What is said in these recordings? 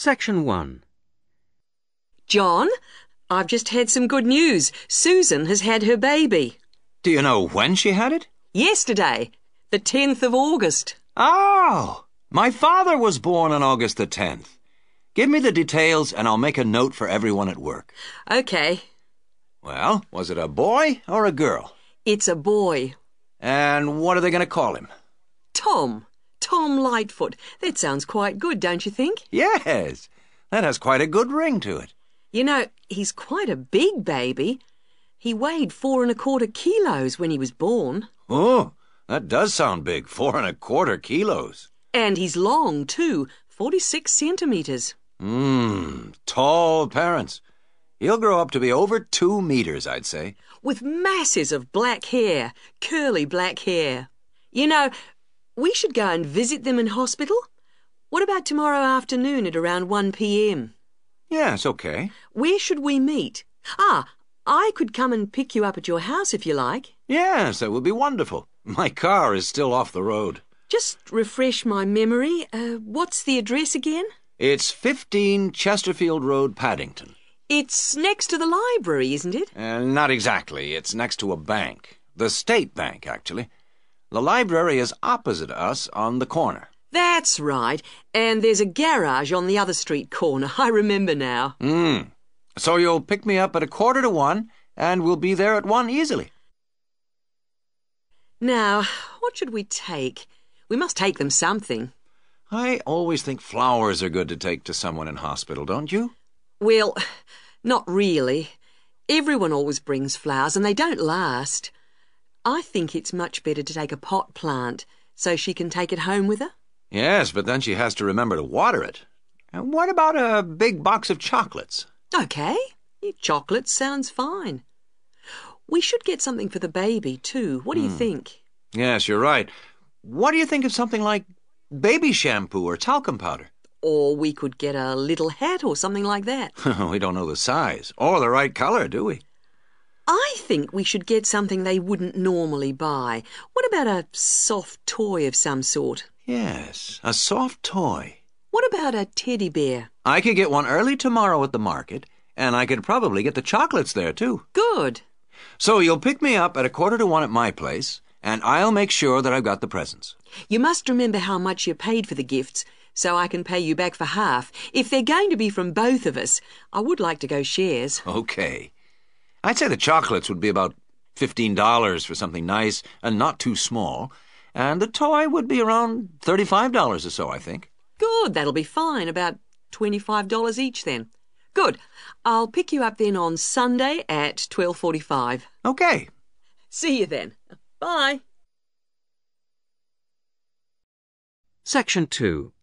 Section 1. John, I've just had some good news. Susan has had her baby. Do you know when she had it? Yesterday, the 10th of August. Oh, my father was born on August the 10th. Give me the details and I'll make a note for everyone at work. Okay. Well, was it a boy or a girl? It's a boy. And what are they going to call him? Tom. Tom Lightfoot. That sounds quite good, don't you think? Yes, that has quite a good ring to it. You know, he's quite a big baby. He weighed 4¼ kilos when he was born. Oh, that does sound big, 4¼ kilos. And he's long, too, 46 centimetres. Tall parents. He'll grow up to be over 2 meters, I'd say. With masses of black hair, curly black hair. You know, we should go and visit them in hospital. What about tomorrow afternoon at around 1 p.m? Yes, okay. Where should we meet? I could come and pick you up at your house if you like. Yes, that would be wonderful. My car is still off the road. Just refresh my memory. What's the address again? It's 15 Chesterfield Road, Paddington. It's next to the library, isn't it? Not exactly. It's next to a bank. The State Bank, actually. The library is opposite us on the corner. That's right. And there's a garage on the other street corner. I remember now. So you'll pick me up at 1:45, and we'll be there at 1 easily. Now, what should we take? We must take them something. I always think flowers are good to take to someone in hospital, don't you? Well, not really. Everyone always brings flowers and they don't last. I think it's much better to take a pot plant so she can take it home with her. Yes, but then she has to remember to water it. And what about a big box of chocolates? Okay, chocolate sounds fine. We should get something for the baby too. What do you think? Yes, you're right. What do you think of something like baby shampoo or talcum powder? Or we could get a little hat or something like that. We don't know the size or the right color, do we? I think we should get something they wouldn't normally buy. What about a soft toy of some sort? Yes, a soft toy. What about a teddy bear? I could get one early tomorrow at the market, and I could probably get the chocolates there, too. Good. So you'll pick me up at 1:45 at my place, and I'll make sure that I've got the presents. You must remember how much you paid for the gifts, so I can pay you back for half. If they're going to be from both of us, I would like to go shares. Okay. I'd say the chocolates would be about $15 for something nice and not too small, and the toy would be around $35 or so, I think. Good, that'll be fine. About $25 each then. Good. I'll pick you up then on Sunday at 12:45. Okay. See you then. Bye. Section 2.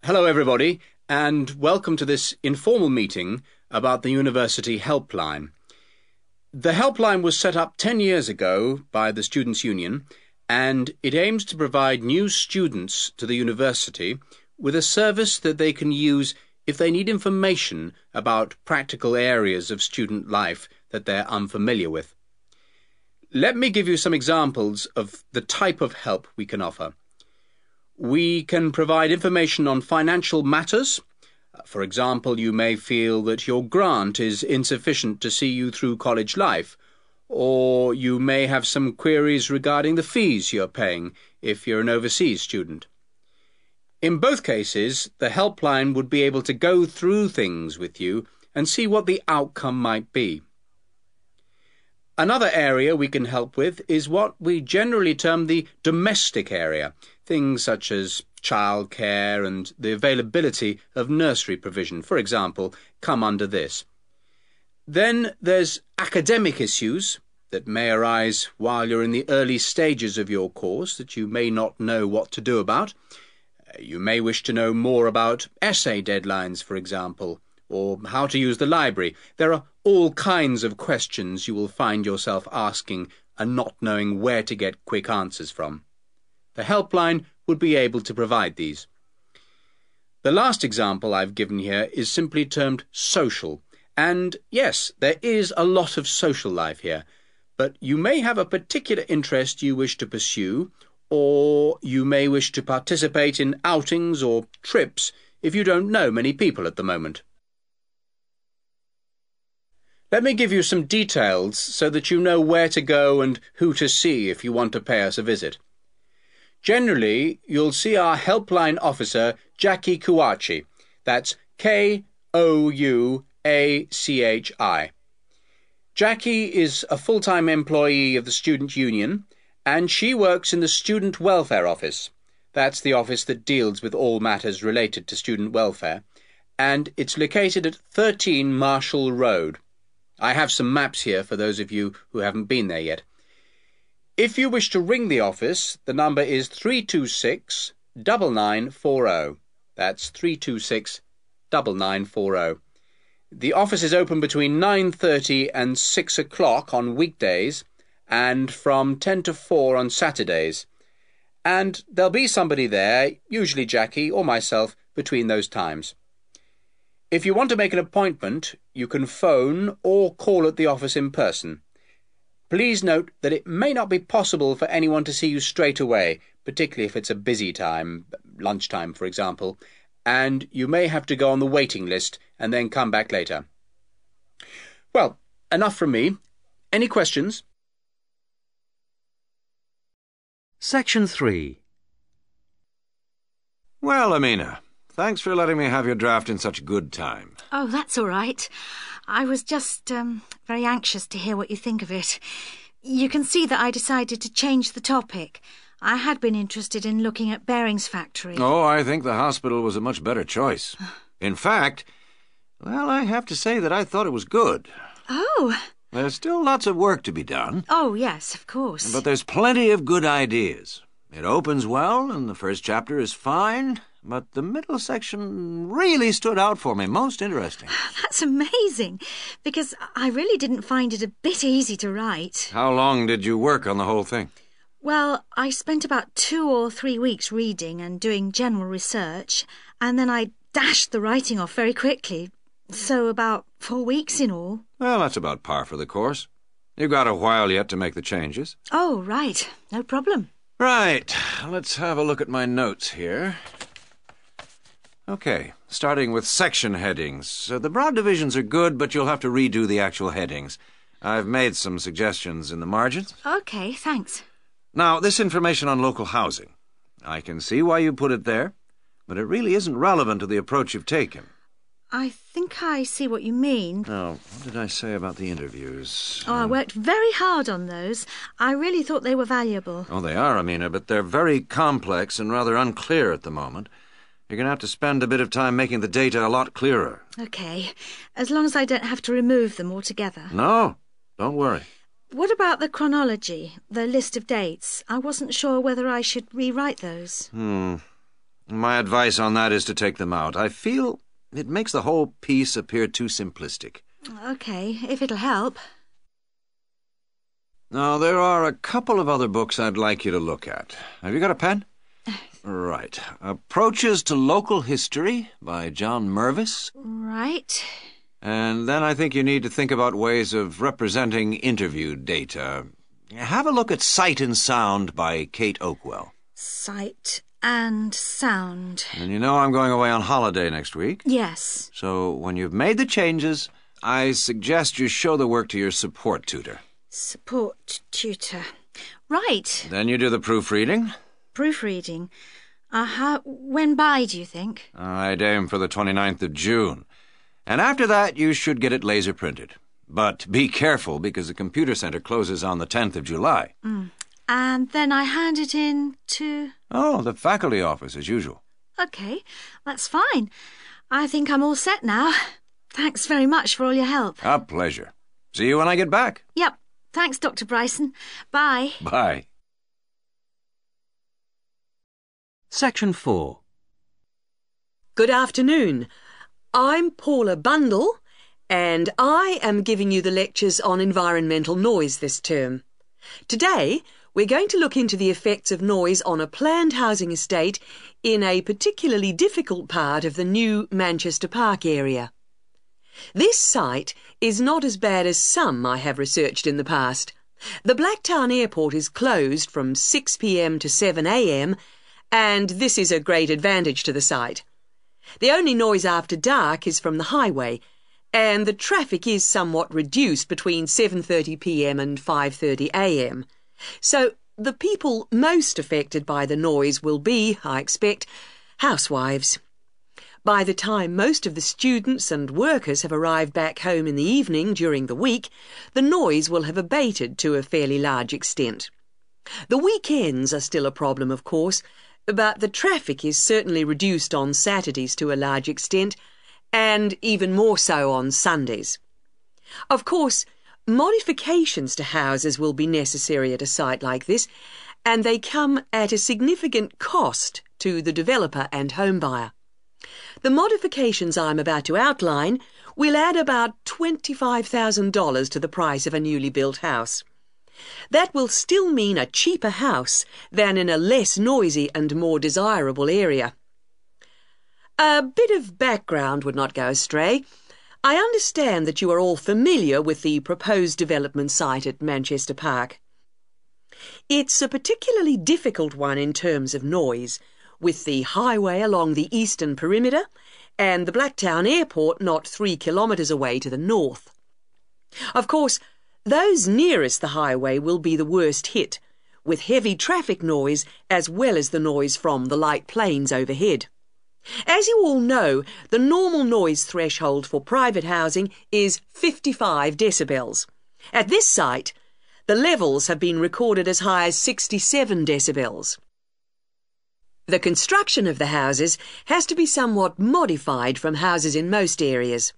Hello, everybody, and welcome to this informal meeting about the University Helpline. The Helpline was set up 10 years ago by the Students' Union, and it aims to provide new students to the university with a service that they can use if they need information about practical areas of student life that they're unfamiliar with. Let me give you some examples of the type of help we can offer. We can provide information on financial matters. For example, you may feel that your grant is insufficient to see you through college life, or you may have some queries regarding the fees you're paying if you're an overseas student. In both cases, the helpline would be able to go through things with you and see what the outcome might be. Another area we can help with is what we generally term the domestic area, things such as childcare and the availability of nursery provision, for example, come under this. Then there's academic issues that may arise while you're in the early stages of your course that you may not know what to do about. You may wish to know more about essay deadlines, for example, or how to use the library. There are all kinds of questions you will find yourself asking and not knowing where to get quick answers from. The helpline would be able to provide these. The last example I've given here is simply termed social. And yes, there is a lot of social life here, but you may have a particular interest you wish to pursue, or you may wish to participate in outings or trips if you don't know many people at the moment. Let me give you some details so that you know where to go and who to see if you want to pay us a visit. Generally, you'll see our helpline officer, Jackie Kouachi. That's Kouachi. Jackie is a full-time employee of the Student Union, and she works in the Student Welfare Office. That's the office that deals with all matters related to student welfare, and it's located at 13 Marshall Road. I have some maps here for those of you who haven't been there yet. If you wish to ring the office, the number is 326-9940. That's 326-9940. The office is open between 9:30 and 6 o'clock on weekdays and from 10 to 4 on Saturdays. And there'll be somebody there, usually Jackie or myself, between those times. If you want to make an appointment, you can phone or call at the office in person. Please note that it may not be possible for anyone to see you straight away, particularly if it's a busy time, lunchtime for example, and you may have to go on the waiting list and then come back later. Well, enough from me. Any questions? Section 3. Well, Amina, thanks for letting me have your draft in such good time. Oh, that's all right. I was just very anxious to hear what you think of it. You can see that I decided to change the topic. I had been interested in looking at Bering's factory. Oh, I think the hospital was a much better choice. In fact, well, I have to say that I thought it was good. Oh. There's still lots of work to be done. Oh, yes, of course. But there's plenty of good ideas. It opens well, and the first chapter is fine, but the middle section really stood out for me, most interesting. That's amazing, because I really didn't find it a bit easy to write. How long did you work on the whole thing? Well, I spent about 2 or 3 weeks reading and doing general research, and then I dashed the writing off very quickly. So about 4 weeks in all. Well, that's about par for the course. You've got a while yet to make the changes. Oh, right. No problem. Right. Let's have a look at my notes here. Okay, starting with section headings. The broad divisions are good, but you'll have to redo the actual headings. I've made some suggestions in the margins. Okay, thanks. Now, this information on local housing. I can see why you put it there, but it really isn't relevant to the approach you've taken. I think I see what you mean. Now, what did I say about the interviews? Oh, I worked very hard on those. I really thought they were valuable. Oh, they are, Amina, but they're very complex and rather unclear at the moment. You're going to have to spend a bit of time making the data a lot clearer. Okay, as long as I don't have to remove them altogether. No, don't worry. What about the chronology, the list of dates? I wasn't sure whether I should rewrite those. My advice on that is to take them out. I feel it makes the whole piece appear too simplistic. Okay, if it'll help. Now, there are a couple of other books I'd like you to look at. Have you got a pen? Right. Approaches to Local History by John Mervis. Right. And then I think you need to think about ways of representing interview data. Have a look at Sight and Sound by Kate Oakwell. Sight and Sound. And you know I'm going away on holiday next week. Yes. So when you've made the changes, I suggest you show the work to your support tutor. Support tutor. Right. Then you do the proofreading. Proofreading. When by, do you think? I'd aim for the 29th of June. And after that, you should get it laser printed. But be careful, because the computer center closes on the 10th of July. And then I hand it in to... Oh, the faculty office, as usual. OK, that's fine. I think I'm all set now. Thanks very much for all your help. A pleasure. See you when I get back. Yep. Thanks, Dr. Bryson. Bye. Bye. Section 4. Good afternoon. I'm Paula Bundle, and I am giving you the lectures on environmental noise this term. Today, we're going to look into the effects of noise on a planned housing estate in a particularly difficult part of the new Manchester Park area. This site is not as bad as some I have researched in the past. The Blacktown Airport is closed from 6 p.m. to 7 a.m, and this is a great advantage to the site. The only noise after dark is from the highway, and the traffic is somewhat reduced between 7:30 p.m. and 5:30 a.m. So the people most affected by the noise will be, I expect, housewives. By the time most of the students and workers have arrived back home in the evening during the week, the noise will have abated to a fairly large extent. The weekends are still a problem, of course, but the traffic is certainly reduced on Saturdays to a large extent, and even more so on Sundays. Of course, modifications to houses will be necessary at a site like this, and they come at a significant cost to the developer and home buyer. The modifications I'm about to outline will add about $25,000 to the price of a newly built house. That will still mean a cheaper house than in a less noisy and more desirable area. A bit of background would not go astray. I understand that you are all familiar with the proposed development site at Manchester Park. It's a particularly difficult one in terms of noise, with the highway along the eastern perimeter and the Blacktown Airport not 3 kilometres away to the north. Of course, those nearest the highway will be the worst hit, with heavy traffic noise as well as the noise from the light planes overhead. As you all know, the normal noise threshold for private housing is 55 decibels. At this site, the levels have been recorded as high as 67 decibels. The construction of the houses has to be somewhat modified from houses in most areas.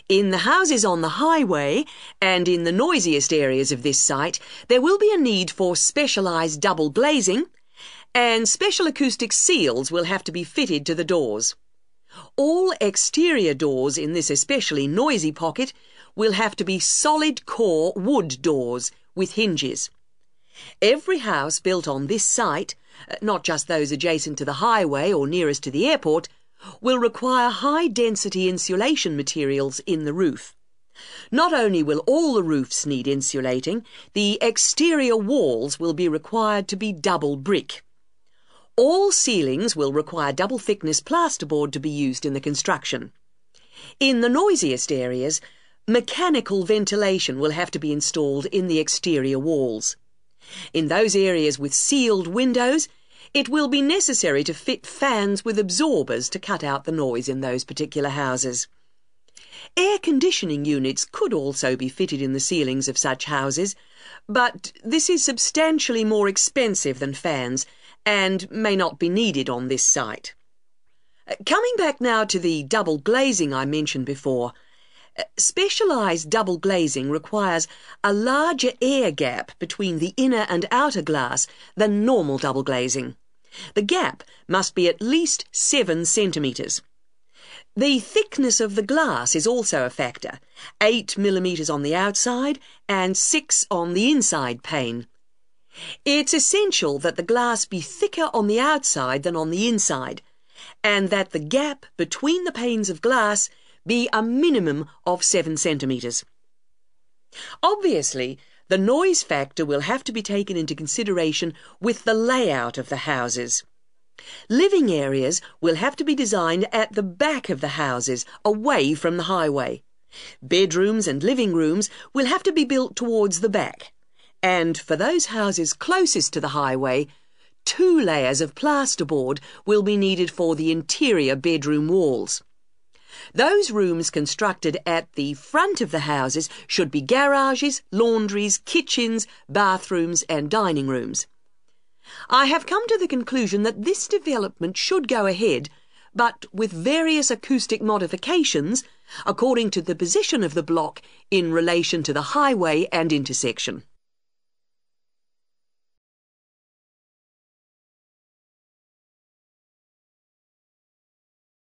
In the houses on the highway and in the noisiest areas of this site, there will be a need for specialised double glazing, and special acoustic seals will have to be fitted to the doors. All exterior doors in this especially noisy pocket will have to be solid core wood doors with hinges. Every house built on this site, not just those adjacent to the highway or nearest to the airport, will require high-density insulation materials in the roof. Not only will all the roofs need insulating, the exterior walls will be required to be double brick. All ceilings will require double-thickness plasterboard to be used in the construction. In the noisiest areas, mechanical ventilation will have to be installed in the exterior walls. In those areas with sealed windows, it will be necessary to fit fans with absorbers to cut out the noise in those particular houses. Air conditioning units could also be fitted in the ceilings of such houses, but this is substantially more expensive than fans and may not be needed on this site. Coming back now to the double glazing I mentioned before, specialised double glazing requires a larger air gap between the inner and outer glass than normal double glazing. The gap must be at least 7 centimetres. The thickness of the glass is also a factor, 8 millimetres on the outside and 6 on the inside pane. It's essential that the glass be thicker on the outside than on the inside, and that the gap between the panes of glass be a minimum of 7 centimetres. Obviously, the noise factor will have to be taken into consideration with the layout of the houses. Living areas will have to be designed at the back of the houses, away from the highway. Bedrooms and living rooms will have to be built towards the back. And for those houses closest to the highway, 2 layers of plasterboard will be needed for the interior bedroom walls. Those rooms constructed at the front of the houses should be garages, laundries, kitchens, bathrooms and dining rooms. I have come to the conclusion that this development should go ahead, but with various acoustic modifications according to the position of the block in relation to the highway and intersection.